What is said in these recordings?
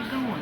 it going?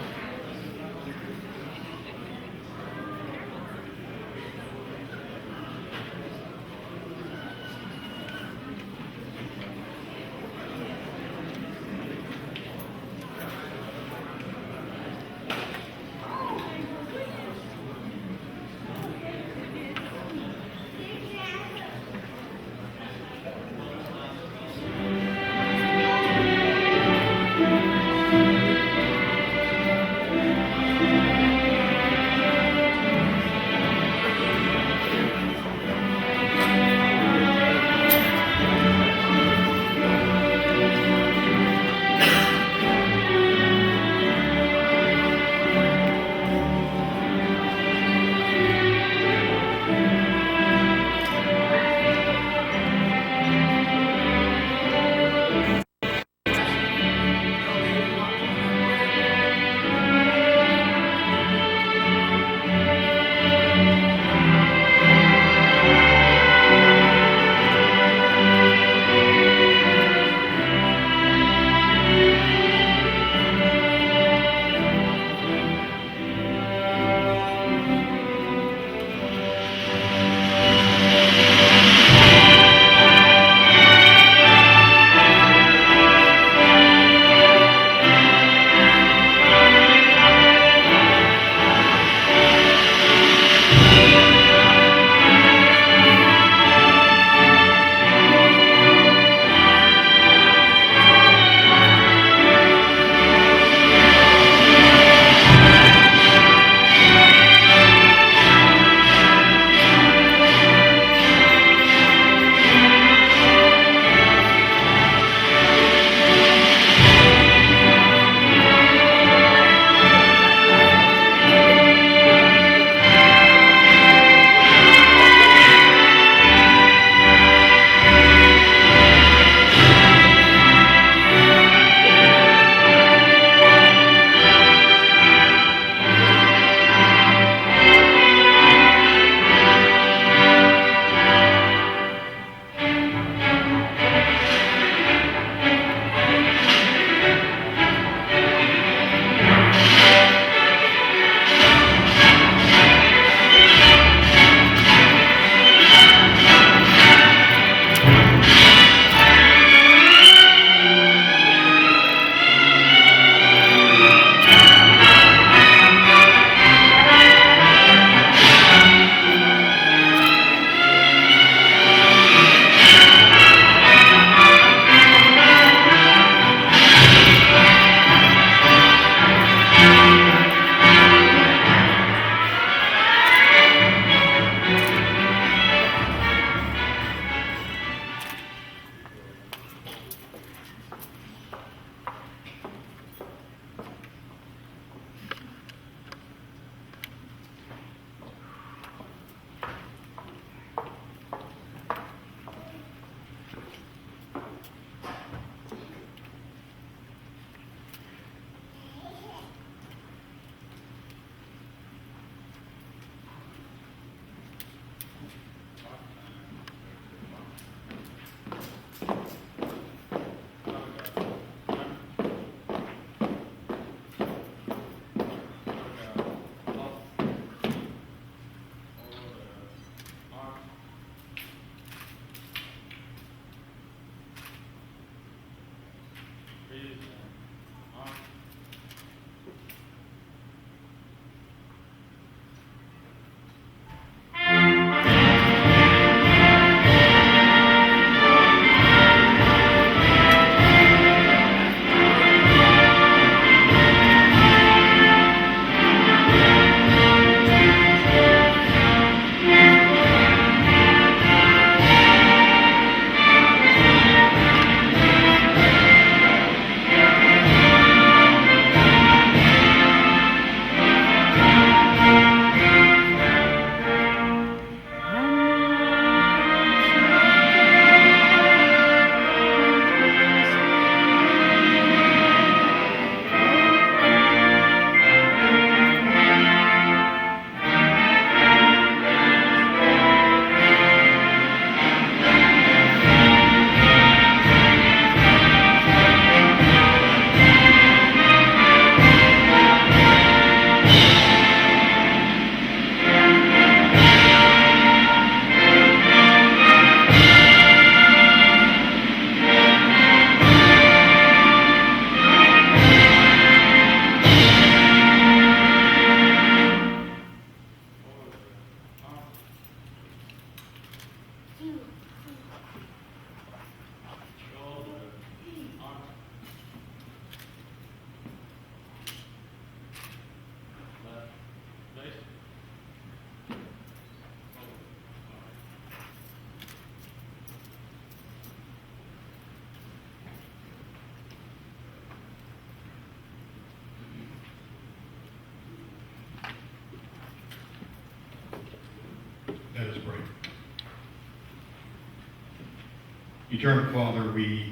Eternal Father, we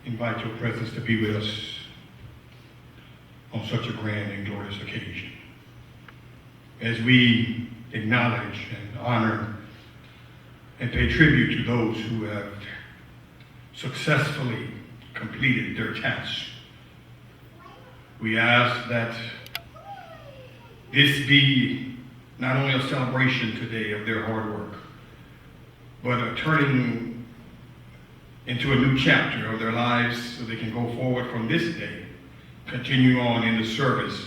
invite your presence to be with us on such a grand and glorious occasion. As we acknowledge and honor and pay tribute to those who have successfully completed their tasks, we ask that this be not only a celebration today of their hard work, but a turning into a new chapter of their lives so they can go forward from this day, continue on in the service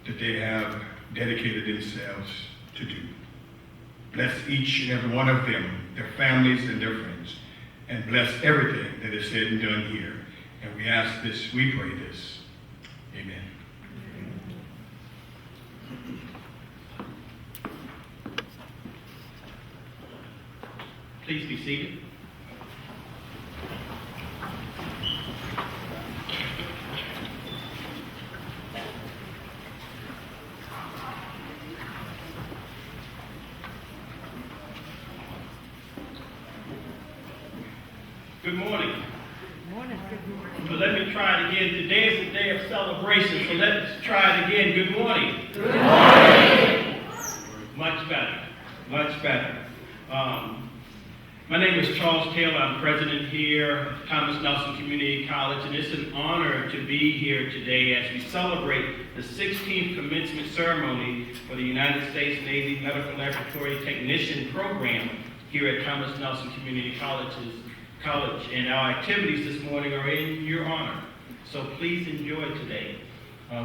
that they have dedicated themselves to do. Bless each and every one of them, their families and their friends, and bless everything that is said and done here. And we ask this, we pray this. Amen. Please be seated. Good morning. Good morning. So let me try it again. Today is a day of celebration, so let's try it again. Good morning. Good morning. Much better. Much better. My name is Charles Taylor. I'm president here at Thomas Nelson Community College, and it's an honor to be here today as we celebrate the 16th commencement ceremony for the United States Navy Medical Laboratory Technician Program here at Thomas Nelson Community College. And our activities this morning are in your honor, so please enjoy today.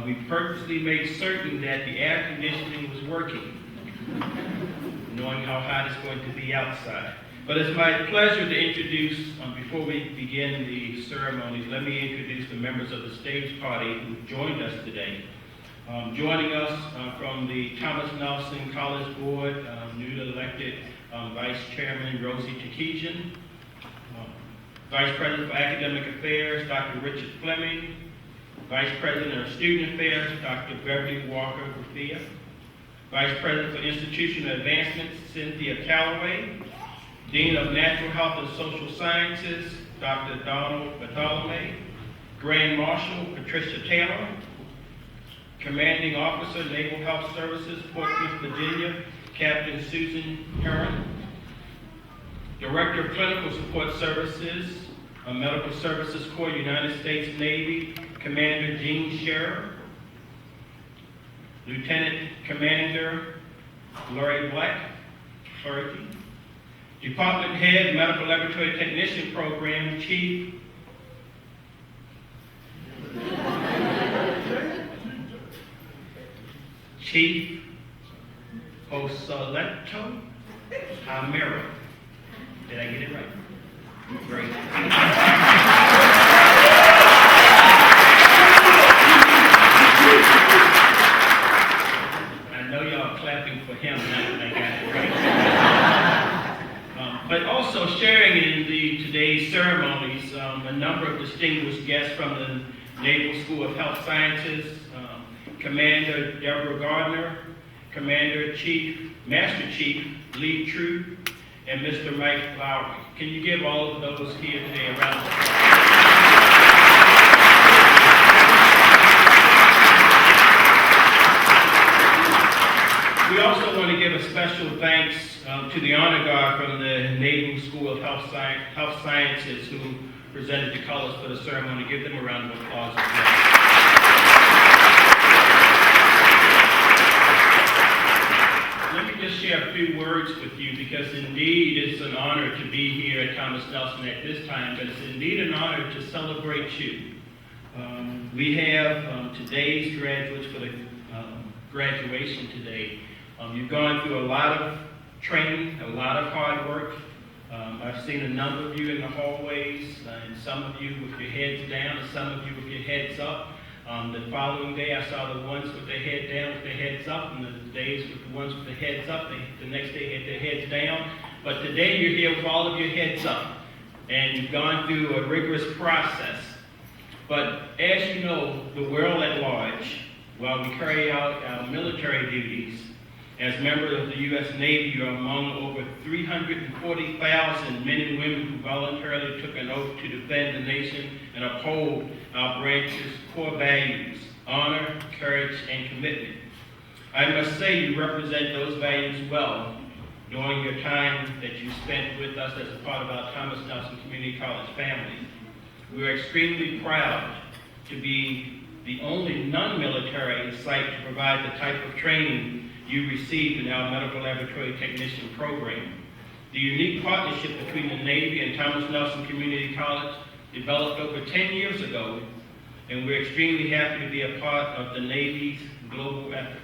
We purposely made certain that the air conditioning was working, knowing how hot it's going to be outside. But it's my pleasure to introduce, before we begin the ceremonies, let me introduce the members of the stage party who joined us today. Joining us from the Thomas Nelson College Board, newly elected Vice Chairman Rosie Takesian, Vice President for Academic Affairs, Dr. Richard Fleming, Vice President of Student Affairs, Dr. Beverly Walker Bethia, Vice President for Institutional Advancement, Cynthia Calloway, Dean of Natural Health and Social Sciences, Dr. Donald Bartholomew, Grand Marshal Patricia Taylor, Commanding Officer, Naval Health Services, Portsmouth, Virginia, Captain Susan Heron, Director of Clinical Support Services, Medical Services Corps, United States Navy, Commander Gene Scherer, Lieutenant Commander Lori Black, clergy, Department Head, Medical Laboratory Technician Program, Chief Osaletto Amira. Did I get it right? Great. I know y'all clapping for him now that I got it right. But also sharing in today's ceremonies, a number of distinguished guests from the Naval School of Health Sciences, Commander Deborah Gardner, Master Chief Lee True, and Mr. Mike Lowry. Can you give all of those here today a round of applause? We also want to give a special thanks to the Honor Guard from the Naval School of Health Sciences who presented the colors for the ceremony. Give them a round of applause as well. Let me just share a few words with you because indeed it's an honor to be here at Thomas Nelson at this time, but it's indeed an honor to celebrate you. We have today's graduates for the graduation today. You've gone through a lot of training, a lot of hard work. I've seen a number of you in the hallways, and some of you with your heads down, and some of you with your heads up. The following day, I saw the ones with their head down, with their heads up, and the days with the ones with their heads up, the next day had their heads down. But today, you're here with all of your heads up, and you've gone through a rigorous process. But as you know, the world at large, while we carry out our military duties, As members of the U.S. Navy, you are among over 340,000 men and women who voluntarily took an oath to defend the nation and uphold our branch's core values: honor, courage, and commitment. I must say you represent those values well during your time that you spent with us as a part of our Thomas Nelson Community College family. We are extremely proud to be the only non-military site to provide the type of training you received in our medical laboratory technician program. The unique partnership between the Navy and Thomas Nelson Community College developed over 10 years ago, and we're extremely happy to be a part of the Navy's global effort.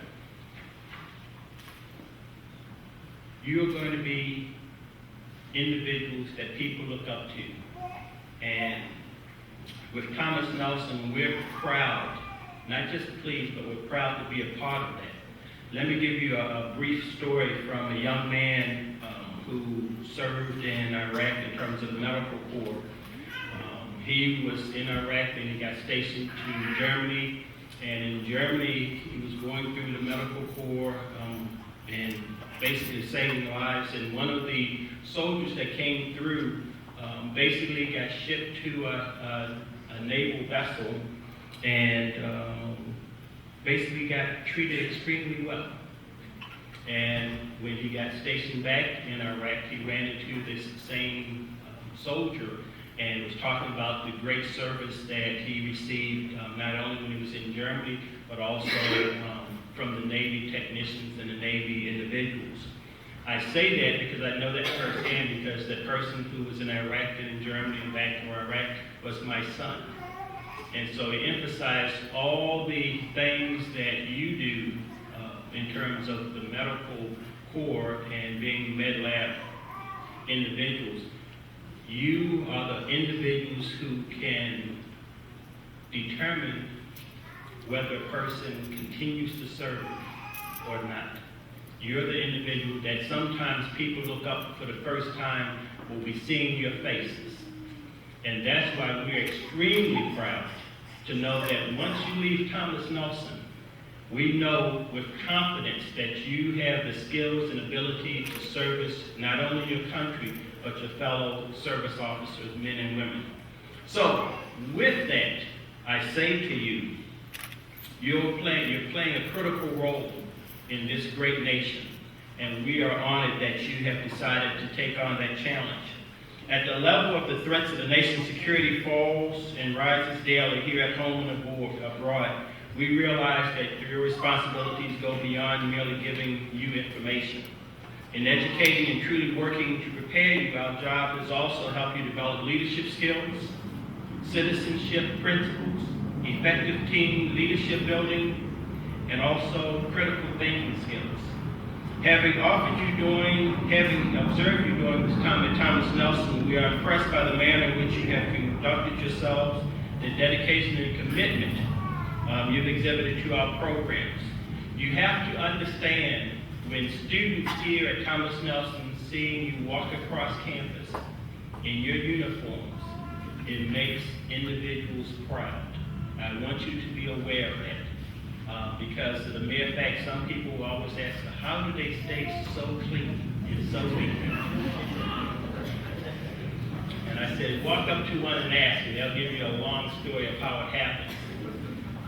You're going to be individuals that people look up to. And with Thomas Nelson, we're proud, not just pleased, but we're proud to be a part of that. Let me give you a brief story from a young man who served in Iraq in terms of the medical corps. He was in Iraq and he got stationed to Germany. And in Germany, he was going through the medical corps and basically saving lives. And one of the soldiers that came through basically got shipped to a naval vessel and basically got treated extremely well. And when he got stationed back in Iraq, he ran into this same soldier and was talking about the great service that he received, not only when he was in Germany, but also from the Navy technicians and the Navy individuals. I say that because I know that firsthand, because the person who was in Iraq and in Germany and back to Iraq was my son. And so he emphasized all the things that you do in terms of the medical corps and being med lab individuals. You are the individuals who can determine whether a person continues to serve or not. You're the individual that sometimes people look up for the first time will be seeing your faces. And that's why we're extremely proud to know that once you leave Thomas Nelson, we know with confidence that you have the skills and ability to service not only your country, but your fellow service officers, men and women. So, with that, I say to you, you're playing a critical role in this great nation, and we are honored that you have decided to take on that challenge. At the level of the threats of the nation's security falls and rises daily here at home and abroad, we realize that your responsibilities go beyond merely giving you information. In educating and truly working to prepare you, our job is also to help you develop leadership skills, citizenship principles, effective team leadership building, and also critical thinking skills. Having observed you during this time at Thomas Nelson, we are impressed by the manner in which you have conducted yourselves, the dedication and commitment you've exhibited to our programs. You have to understand, when students here at Thomas Nelson seeing you walk across campus in your uniforms, it makes individuals proud. I want you to be aware of that. Because of the mere fact, some people will always ask, how do they stay so clean and so neat? And I said, walk up to one and ask, and they'll give you a long story of how it happened.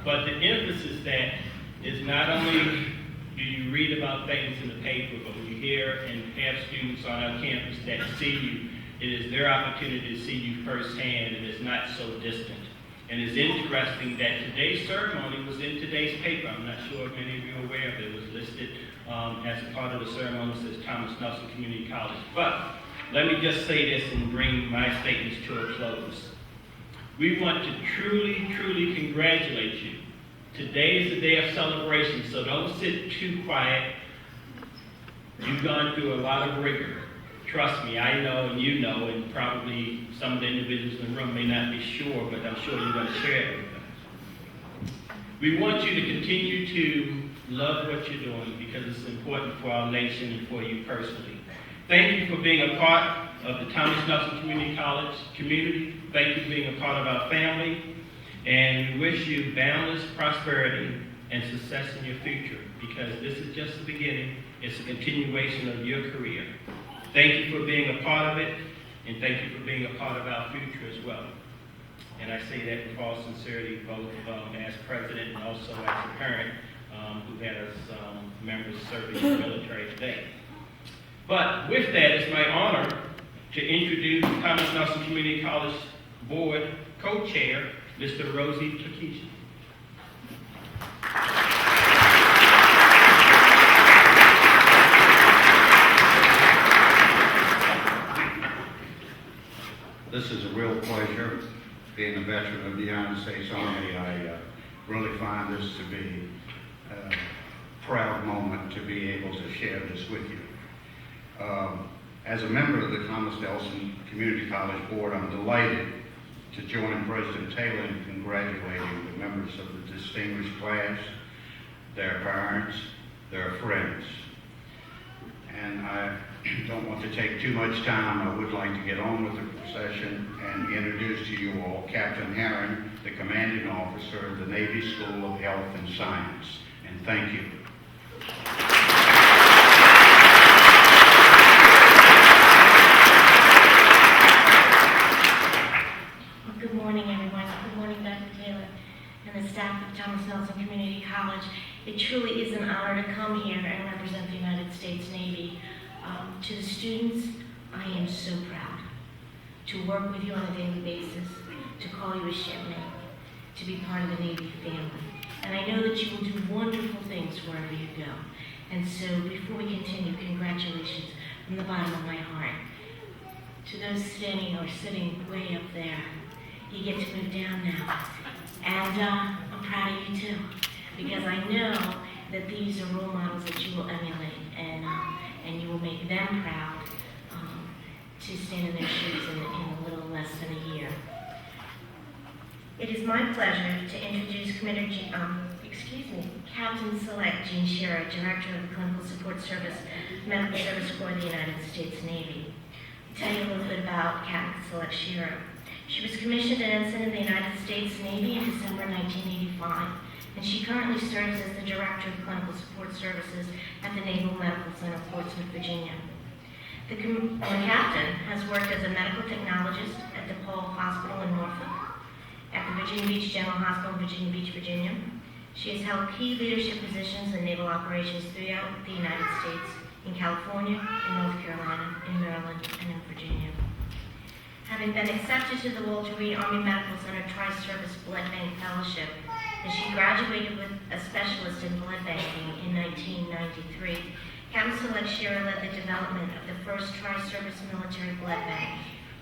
But the emphasis that is not only do you read about things in the paper, but when you hear and have students on our campus that see you, it is their opportunity to see you firsthand, and it's not so distant. And it's interesting that today's ceremony was in today's paper. I'm not sure if many of you are aware of it. It was listed as a part of the ceremony, says Thomas Nelson Community College. But let me just say this and bring my statements to a close. We want to truly, truly congratulate you. Today is a day of celebration, so don't sit too quiet. You've gone through a lot of rigor. Trust me, I know and you know, and probably some of the individuals in the room may not be sure, but I'm sure you're going to share it with them. We want you to continue to love what you're doing because it's important for our nation and for you personally. Thank you for being a part of the Thomas Nelson Community College community. Thank you for being a part of our family. And we wish you boundless prosperity and success in your future, because this is just the beginning. It's a continuation of your career. Thank you for being a part of it, and thank you for being a part of our future as well. And I say that with all sincerity, both as president and also as a parent who has members serving in the military today. But with that, it's my honor to introduce Thomas Nelson Community College Board Co-Chair, Mr. Rosie Takesha. This is a real pleasure. Being a veteran of the United States Army, I really find this to be a proud moment to be able to share this with you. As a member of the Thomas Nelson Community College Board, I'm delighted to join President Taylor in congratulating the members of the distinguished class, their parents, their friends. And I don't want to take too much time. I would like to get on with the procession and introduce to you all Captain Herron, the commanding officer of the Navy School of Health and Science. And thank you. Good morning, everyone. Good morning, Dr. Taylor and the staff of Thomas Nelson Community College. It truly is an honor to come here and represent the United States Navy. To the students, I am so proud to work with you on a daily basis, to call you a shipmate, to be part of the Navy family. And I know that you will do wonderful things wherever you go. And so before we continue, congratulations from the bottom of my heart. To those standing or sitting way up there, you get to move down now. And I'm proud of you too, because I know that these are role models that you will emulate, and you will make them proud to stand in their shoes in a little less than a year. It is my pleasure to introduce Captain Select Jean Shearer, Director of the Clinical Support Service, Medical Service Corps of the United States Navy. I'll tell you a little bit about Captain Select Shearer. She was commissioned an ensign in the United States Navy in December 1985, and she currently serves as the Director of Clinical Support Services at the Naval Medical Center, Portsmouth, Virginia. The captain has worked as a medical technologist at DePaul Hospital in Norfolk, at the Virginia Beach General Hospital in Virginia Beach, Virginia. She has held key leadership positions in naval operations throughout the United States, in California, in North Carolina, in Maryland, and in Virginia. Having been accepted to the Walter Reed Army Medical Center Tri-Service Blood Bank Fellowship, and she graduated with a specialist in blood banking in 1993, Captain Select Shearer led the development of the first Tri-Service Military Blood Bank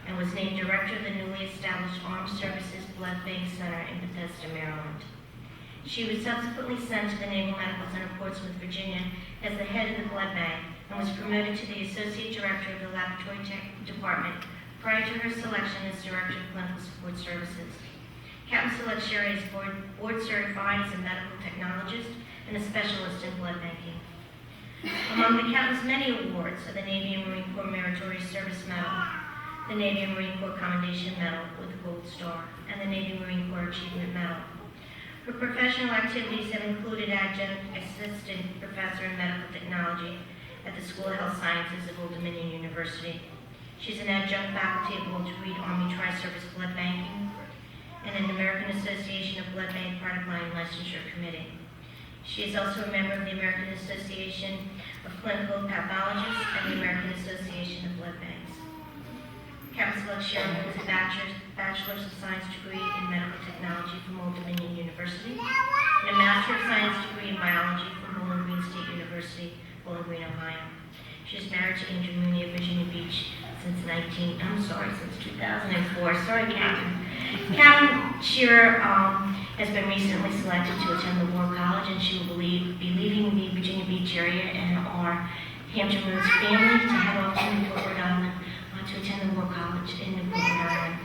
and was named Director of the newly established Armed Services Blood Bank Center in Bethesda, Maryland. She was subsequently sent to the Naval Medical Center, Portsmouth, Virginia, as the head of the blood bank and was promoted to the Associate Director of the Laboratory Department prior to her selection as Director of Clinical Support Services. Captain Select Shearer is board certified as a medical technologist and a specialist in blood banking. Among the captain's many awards are the Navy and Marine Corps Meritorious Service Medal, the Navy and Marine Corps Commendation Medal with a Gold Star, and the Navy and Marine Corps Achievement Medal. Her professional activities have included adjunct assistant professor in medical technology at the School of Health Sciences of Old Dominion University. She's an adjunct faculty at Walter Reed Army Tri-Service Blood Banking and an American Association of Blood Bank Product Line Licensure Committee. She is also a member of the American Association of Clinical Pathologists and the American Association of Blood Banks. Captain Select Shearer holds a Bachelor's of Science degree in Medical Technology from Old Dominion University and a Master of Science degree in Biology from Bowling Green State University, Bowling Green, Ohio. She is married to Andrew Mooney of Virginia Beach since 2004. Sorry, Captain. Captain Shearer has been recently selected to attend the War College, and she will be leaving the Virginia Beach area and our Hampton Roads family to head off to Newport, Rhode Island to attend the War College in Newport, Rhode Island.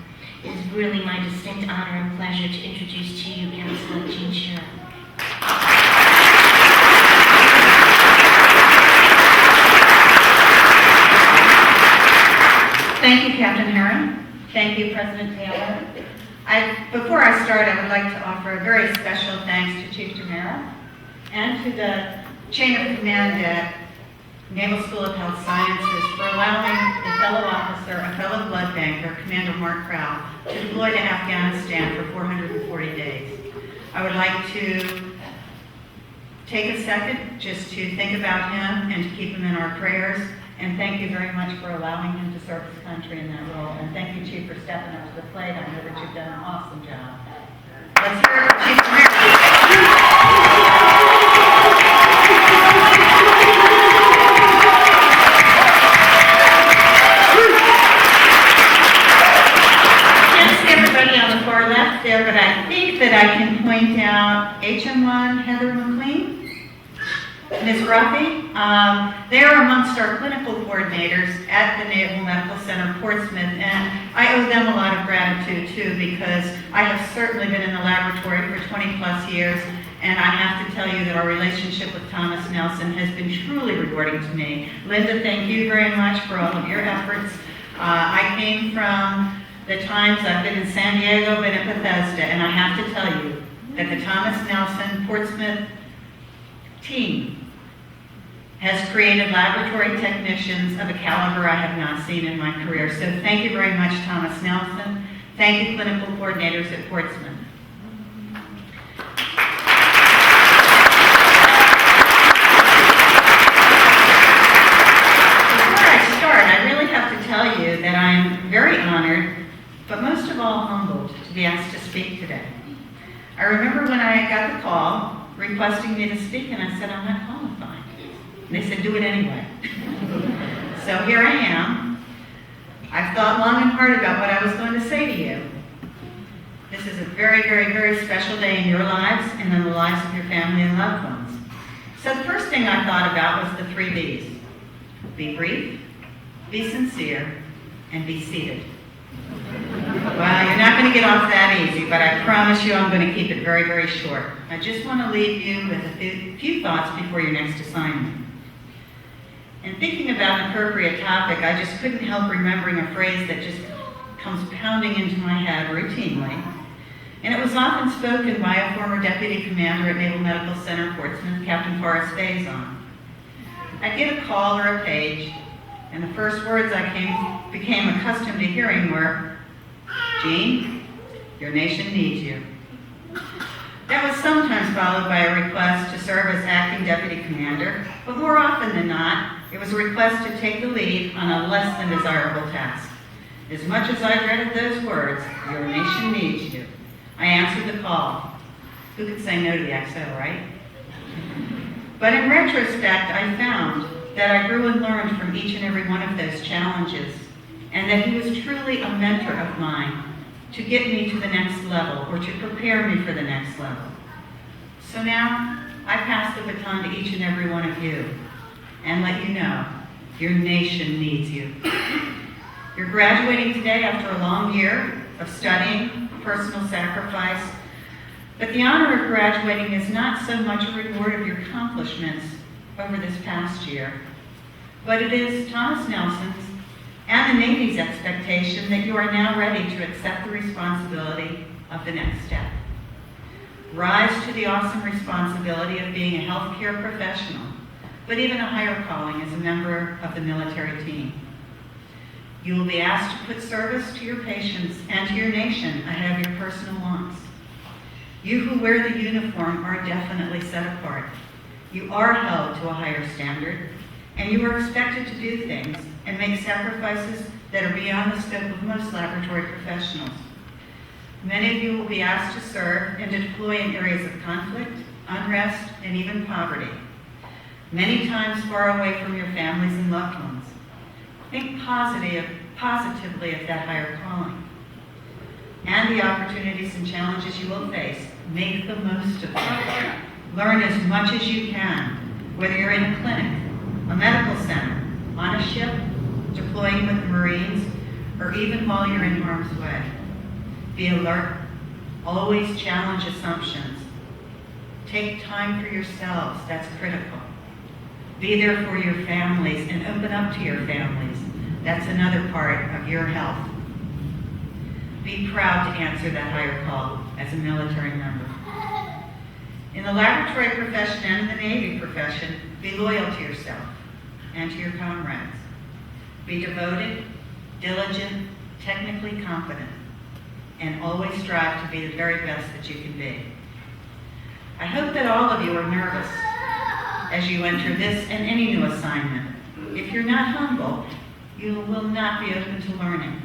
It is really my distinct honor and pleasure to introduce to you Captain Select Jean Shearer. Thank you, Captain Herron. Thank you, President Taylor. Before I start, I would like to offer a very special thanks to Chief Tamara and to the chain of command at Naval School of Health Sciences for allowing a fellow officer, a fellow blood banker, Commander Mark Crowell, to deploy to Afghanistan for 440 days. I would like to take a second just to think about him and to keep him in our prayers. And thank you very much for allowing him to serve his country in that role. And thank you, Chief, for stepping up to the plate. I know that you've done an awesome job. Let's hear it for Chief Can't see everybody on the far left there, but I think that I can point out HM1 Heather McLean, Ms. Ruffy. They are amongst our clinical coordinators at the Naval Medical Center, Portsmouth, and I owe them a lot of gratitude too, because I have certainly been in the laboratory for 20 plus years, and I have to tell you that our relationship with Thomas Nelson has been truly rewarding to me. Linda, thank you very much for all of your efforts. I came from the times I've been in San Diego, been at Bethesda, and I have to tell you that the Thomas Nelson Portsmouth team has created laboratory technicians of a caliber I have not seen in my career. So thank you very much, Thomas Nelson. Thank you, clinical coordinators at Portsmouth. Before I start, I really have to tell you that I'm very honored, but most of all humbled to be asked to speak today. I remember when I got the call requesting me to speak, and I said, I'm not qualified. And they said, do it anyway. So here I am. I've thought long and hard about what I was going to say to you. This is a very, very, very special day in your lives and in the lives of your family and loved ones. So the first thing I thought about was the 3 B's. Be brief, be sincere, and be seated. Well, you're not going to get off that easy, but I promise you I'm going to keep it very, very short. I just want to leave you with a few thoughts before your next assignment. And thinking about an appropriate topic, I just couldn't help remembering a phrase that just comes pounding into my head routinely. And it was often spoken by a former deputy commander at Naval Medical Center, Portsmouth, Captain Forrest Faison. I'd get a call or a page, and the first words I became accustomed to hearing were, Jean, your nation needs you. That was sometimes followed by a request to serve as acting deputy commander, but more often than not, it was a request to take the lead on a less than desirable task. As much as I dreaded those words, your nation needs you, I answered the call. Who could say no to the XO, right? But in retrospect, I found that I grew and learned from each and every one of those challenges, and that he was truly a mentor of mine to get me to the next level or to prepare me for the next level. So now, I pass the baton to each and every one of you and let you know your nation needs you. You're graduating today after a long year of studying, personal sacrifice, but the honor of graduating is not so much a reward of your accomplishments over this past year, but it is Thomas Nelson's and the Navy's expectation that you are now ready to accept the responsibility of the next step. Rise to the awesome responsibility of being a healthcare professional, but even a higher calling as a member of the military team. You will be asked to put service to your patients and to your nation ahead of your personal wants. You who wear the uniform are definitely set apart. You are held to a higher standard, and you are expected to do things and make sacrifices that are beyond the scope of most laboratory professionals. Many of you will be asked to serve and to deploy in areas of conflict, unrest, and even poverty, many times far away from your families and loved ones. Think positively of that higher calling and the opportunities and challenges you will face. Make the most of them. Learn as much as you can, whether you're in a clinic, a medical center, on a ship, deploying with the Marines, or even while you're in harm's way. Be alert. Always challenge assumptions. Take time for yourselves. That's critical. Be there for your families and open up to your families. That's another part of your health. Be proud to answer that higher call as a military member. In the laboratory profession and in the Navy profession, be loyal to yourself and to your comrades. Be devoted, diligent, technically competent, and always strive to be the very best that you can be. I hope that all of you are nervous as you enter this and any new assignment. If you're not humble, you will not be open to learning.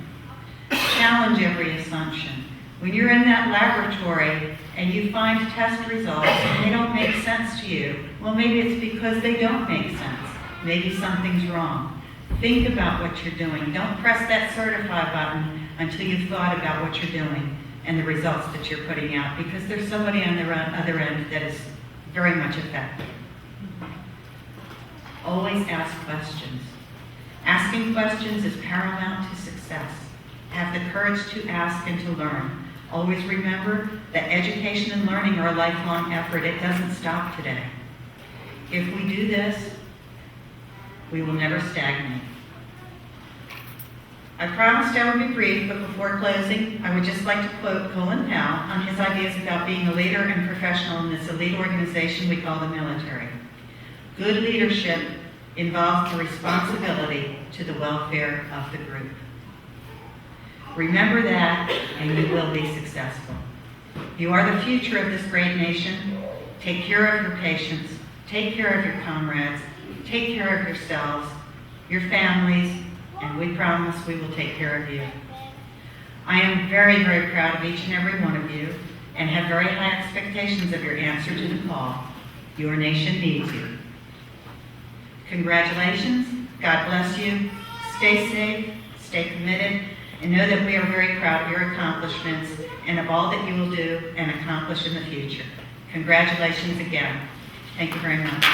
Challenge every assumption. When you're in that laboratory and you find test results and they don't make sense to you, well, maybe it's because they don't make sense. Maybe something's wrong. Think about what you're doing. Don't press that certify button until you've thought about what you're doing and the results that you're putting out, because there's somebody on the other end that is very much affected. Always ask questions. Asking questions is paramount to success. Have the courage to ask and to learn. Always remember that education and learning are a lifelong effort. It doesn't stop today. If we do this, we will never stagnate. I promised I would be brief, but before closing, I would just like to quote Colin Powell on his ideas about being a leader and professional in this elite organization we call the military. Good leadership involves the responsibility to the welfare of the group. Remember that, and you will be successful. You are the future of this great nation. Take care of your patients, take care of your comrades, take care of yourselves, your families, and we promise we will take care of you. I am very, very proud of each and every one of you and have very high expectations of your answer to the call. Your nation needs you. Congratulations, God bless you, stay safe, stay committed, and know that we are very proud of your accomplishments and of all that you will do and accomplish in the future. Congratulations again. Thank you very much.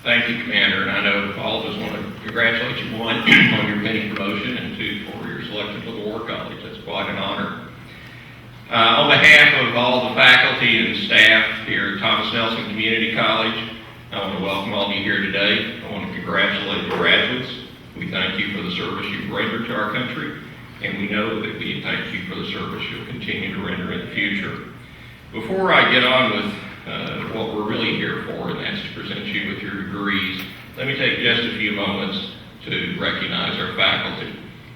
Thank you, Commander, and I know all of us want to congratulate you, one, on your pending promotion, and two, for your selection to the War College. That's quite an honor. On behalf of all the faculty and staff here at Thomas Nelson Community College, I want to welcome all of you here today. I want to congratulate the graduates. We thank you for the service you've rendered to our country, and we know that we thank you for the service you'll continue to render in the future. Before I get on with what we're really here for, and that's to present you with your degrees, let me take just a few moments to recognize our faculty.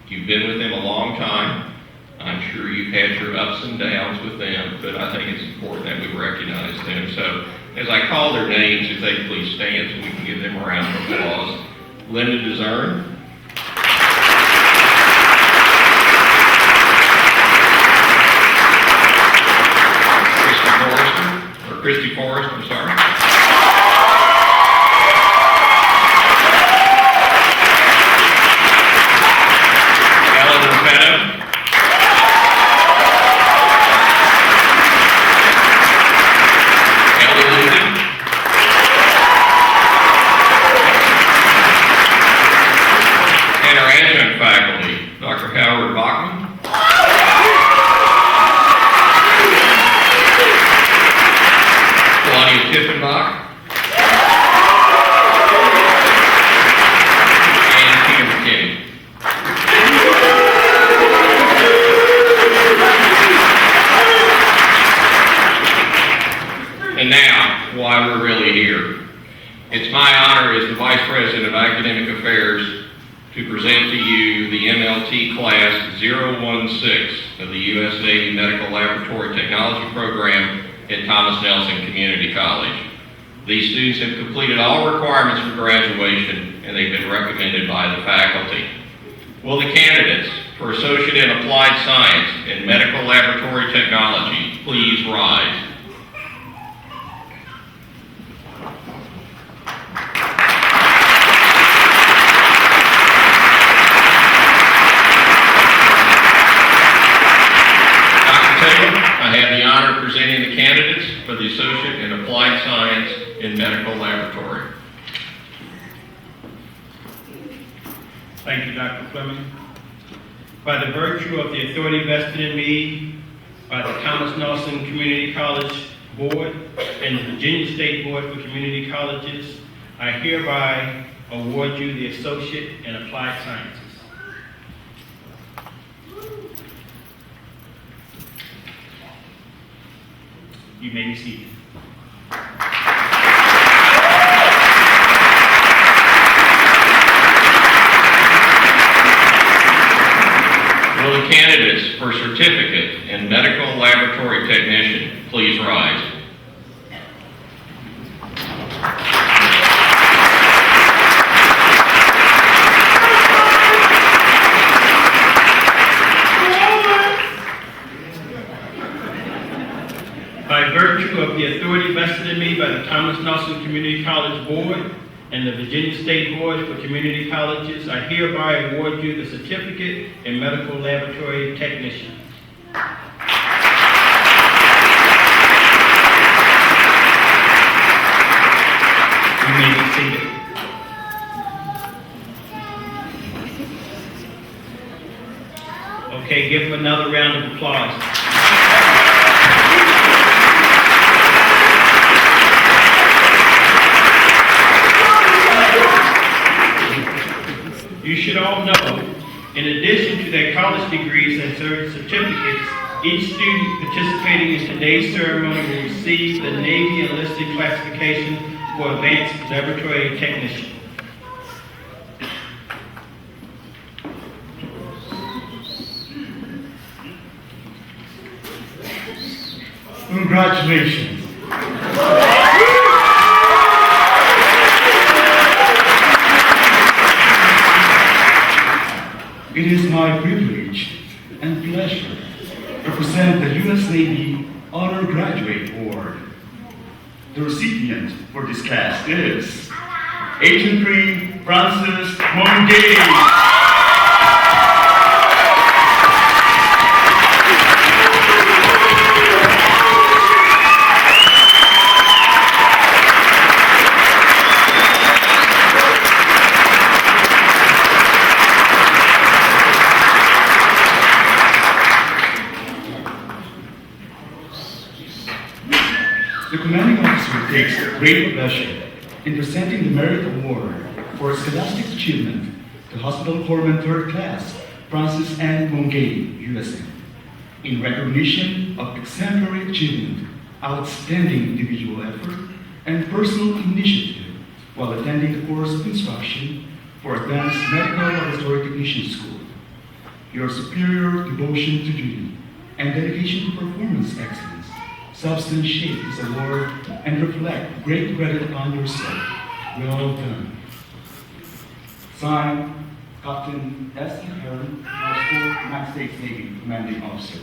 You've been with them a long time. I'm sure you've had your ups and downs with them, but I think it's important that we recognize them. So as I call their names, if they could please stand so we can give them a round of applause. Linda Dezern. Christy Forrest, I'm sorry. Ellen Raffetto. Ellie Lindsay. And our adjunct faculty, Dr. Howard Bachman. Claudia Tiffenbach, and Tina McKinney. And now, why we're really here. It's my honor as the Vice President of Academic Affairs to present to you the MLT Class 016 of the U.S. Navy Medical Laboratory Technology Program at Thomas Nelson Community College. These students have completed all requirements for graduation, and they've been recommended by the faculty. Will the candidates for Associate in Applied Science and Medical Laboratory Technology please rise? I have the honor of presenting the candidates for the Associate in Applied Science in Medical Laboratory. Thank you, Dr. Fleming. By the virtue of the authority vested in me by the Thomas Nelson Community College Board and the Virginia State Board for Community Colleges, I hereby award you the Associate in Applied Sciences. You may be seated. Will the candidates for certificate in medical laboratory technician please rise? By virtue of the authority vested in me by the Thomas Nelson Community College Board and the Virginia State Board for Community Colleges, I hereby award you the Certificate in Medical Laboratory Technician. You may be seated. Okay, give him another round of applause. You should all know, in addition to their college degrees and certificates, each student participating in today's ceremony will receive the Navy Enlisted Classification for Advanced Laboratory Technician. Congratulations. It is my privilege and pleasure to present the U.S. Navy Honor Graduate Award. The recipient for this class is Agent 3 Francis Mongay. The commanding officer takes great pleasure in presenting the Merit Award for scholastic achievement to Hospital Corpsman 3rd Class Francis N. Mongay, USA, in recognition of exemplary achievement, outstanding individual effort, and personal initiative while attending the course of instruction for Advanced Medical Laboratory Technician School. Your superior devotion to duty and dedication to performance excellence substantiate this award and reflect great credit upon yourself. Well done. Signed, Captain S. E. Heron, United States Navy Commanding Officer.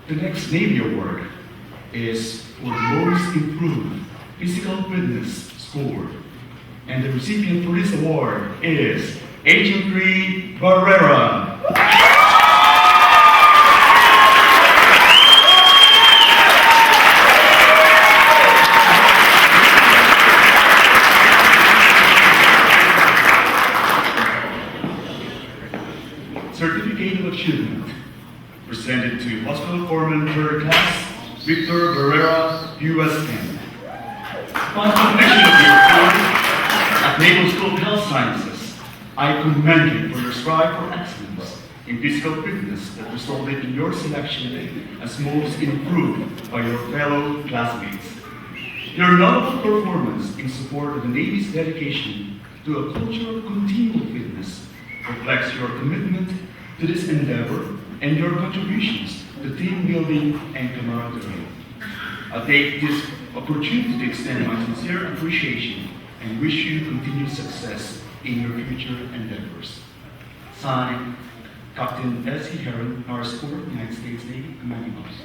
The next Navy Award is for the most improved physical fitness score. And the recipient for this award is Agent 3 Barrera. Certificate of Achievement presented to Hospital Corpsman 3rd Class, Victor Barrera, USN. Upon completion of your course at Naval School of Health Sciences, I commend you for your strive for excellence in physical fitness that resulted in your selection as most improved by your fellow classmates. Your notable performance in support of the Navy's dedication to a culture of continual fitness reflects your commitment to this endeavor and your contributions to team building and camaraderie. I take this opportunity to extend my sincere appreciation and wish you continued success in your future endeavors. Signed, Captain S. E. Heron, Norris Corps, United States Navy Commanding Officer.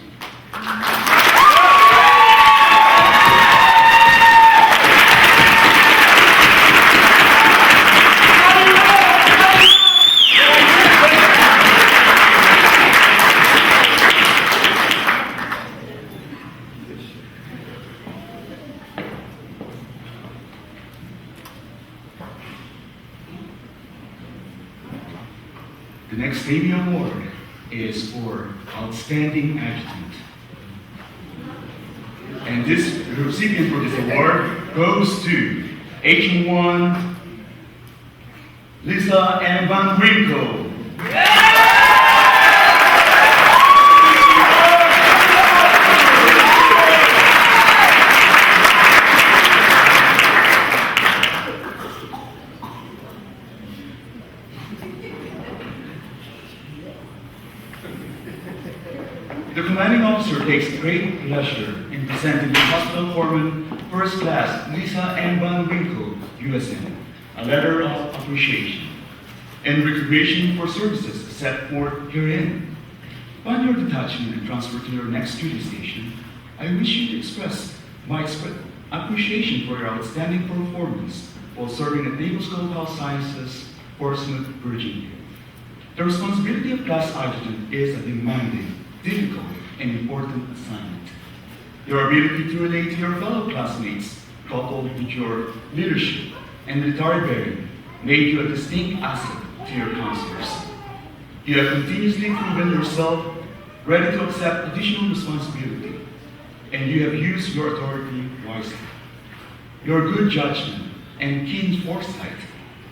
The next Navy Award is for Outstanding Adjutant. And the recipient for this award goes to H1 Lisa M. Van Winkle. The commanding officer takes great pleasure in presenting the Hospital Foreman First Class Lisa M. Van Winkle, USN, a letter of appreciation and recognition for services set forth herein. Upon your detachment and transfer to your next duty station, I wish you to express my appreciation for your outstanding performance while serving at Naval School of Health Sciences, Portsmouth, Virginia. The responsibility of class adjutant is a demanding, difficult, and important assignment. Your ability to relate to your fellow classmates, coupled with your leadership and military bearing, made you a distinct asset to your counselors. You have continuously proven yourself ready to accept additional responsibility, and you have used your authority wisely. Your good judgment and keen foresight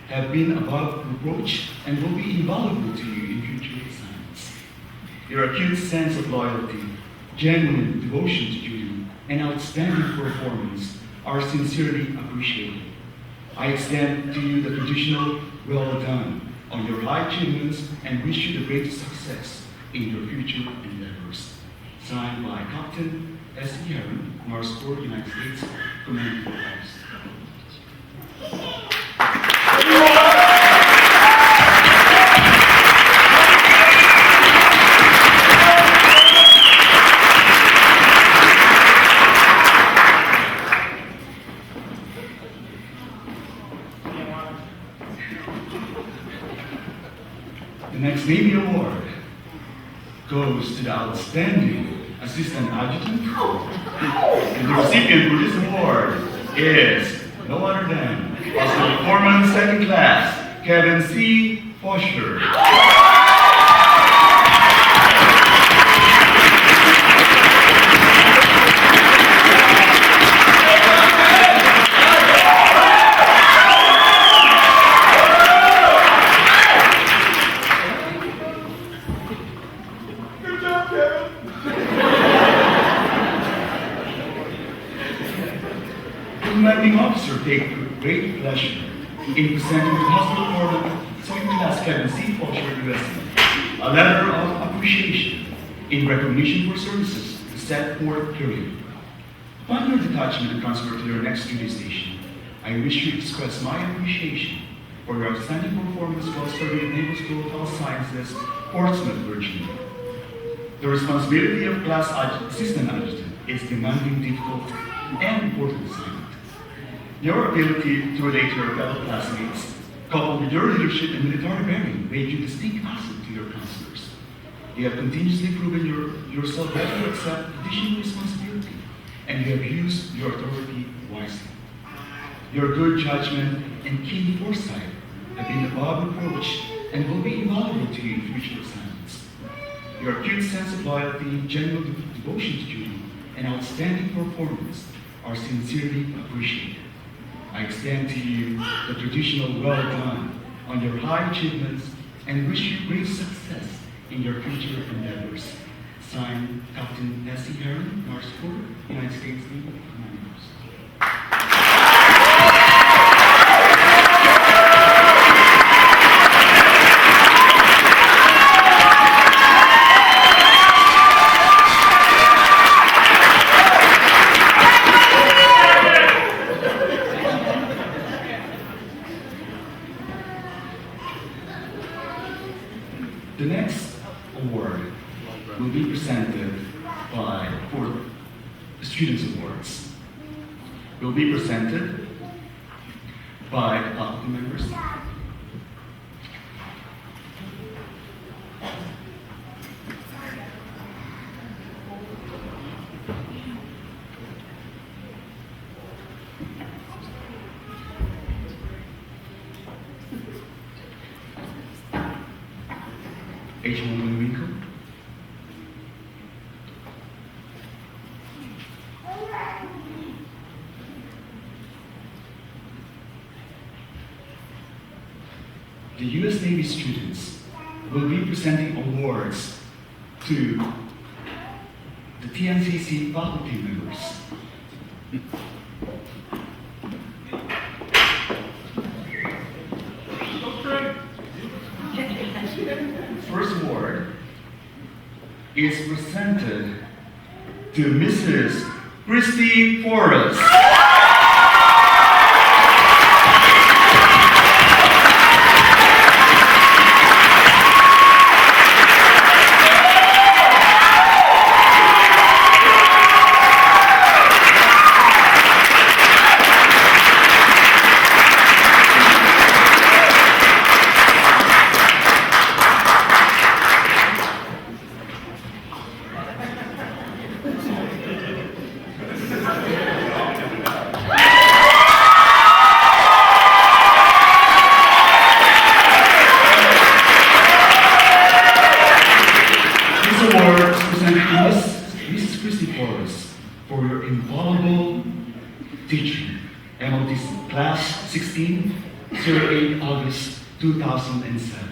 have been above reproach and will be invaluable to you in future assignments. Your acute sense of loyalty, genuine devotion to duty, and outstanding performance are sincerely appreciated. I extend to you the traditional well done on your high achievements and wish you the greatest success in your future endeavors. Signed by Captain S.E. Heron, Mars Corps, United States, Commanding Officer. The next Navy Award goes to the Outstanding Assistant Adjutant. And the recipient for this award is no other than Hospital Foreman Second Class, Kevin C. Fosher. The commanding officer takes great pleasure in presenting the Hospital Foreman Second Class Kevin C. Fosher, USA, a letter of appreciation in recognition for services set forth herein. Upon your detachment and transfer to your next duty station, I wish to express my appreciation for your outstanding performance while serving at Naval School of Health Sciences, Portsmouth, Virginia. The responsibility of class assistant adjutant is demanding, difficult, and important assignment. Your ability to relate to your fellow classmates, coupled with your leadership and military bearing, made you a distinct asset to your counselors. You have continuously proven yourself ready to accept additional responsibility, and you have used your authority wisely. Your good judgment and keen foresight have been above reproach and will be invaluable to you in future assignments. Your acute sense of loyalty, genuine devotion to duty, and outstanding performance are sincerely appreciated. I extend to you the traditional well done on your high achievements and wish you great success in your future endeavors. Signed, Captain S.E. Heron, Mars Corps, United States Navy, Commanding Officer. The next award will be presented for Students Awards. Will be presented by the faculty members. H. Winkle. The U.S. Navy students will be presenting awards to the TNCC faculty members. First award is presented to Mrs. Christy Forrest. Mrs. Christy Forrest for your infallible teaching, MLT Class 16, 08 August 2007.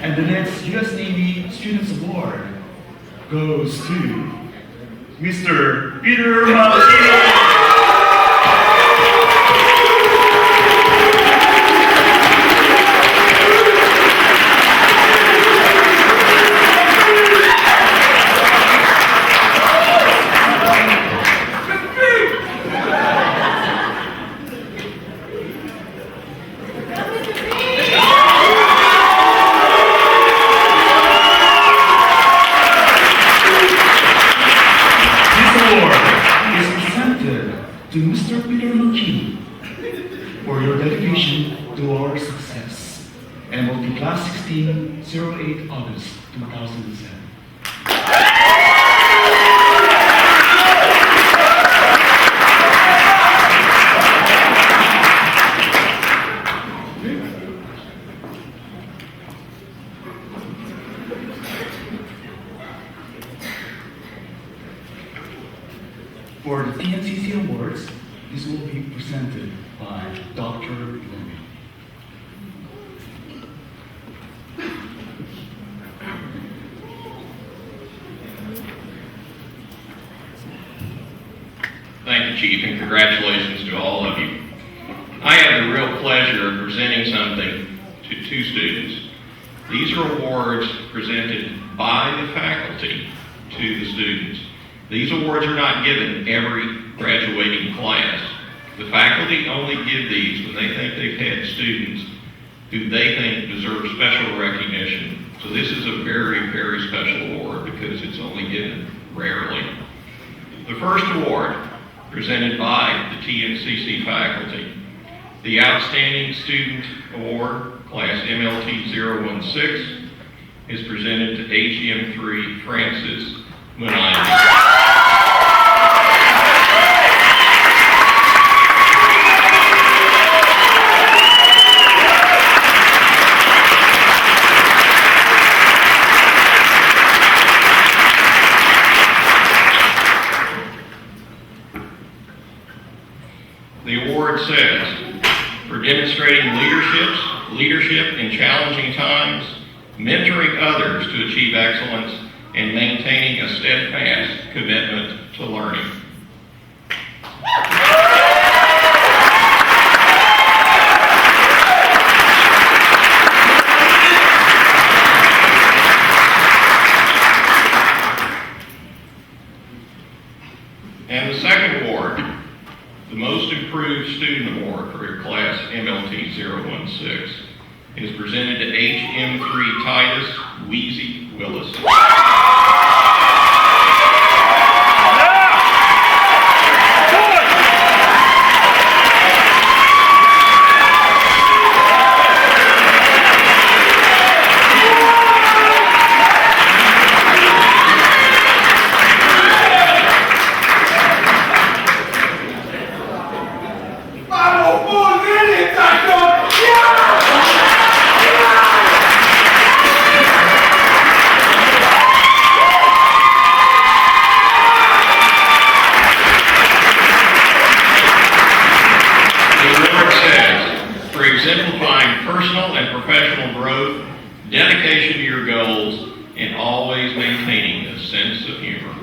And the next U.S. Navy Students Award goes to Mr. Peter Maltino. To Mr. Peter McKee for your dedication to our success. MLT Class 16, 08 August 2007. For the TNCC Awards, this will be presented by Dr. Lomi. Thank you, Chief, and congratulations to all of you. I have the real pleasure of presenting something to two students. These are awards presented by the faculty to the students. These awards are not given every graduating class. The faculty only give these when they think they've had students who they think deserve special recognition. So this is a very, very special award because it's only given rarely. The first award, presented by the TNCC faculty, the Outstanding Student Award, Class MLT 016, is presented to HM3 Francis Munai. The award says, for demonstrating leadership in challenging times, mentoring others to achieve excellence, and maintaining a steadfast commitment to learning. And the second award, the Most Improved Student Award for your class MLT 016, is presented to HM3 Titus Wheezy Willis. and always maintaining a sense of humor.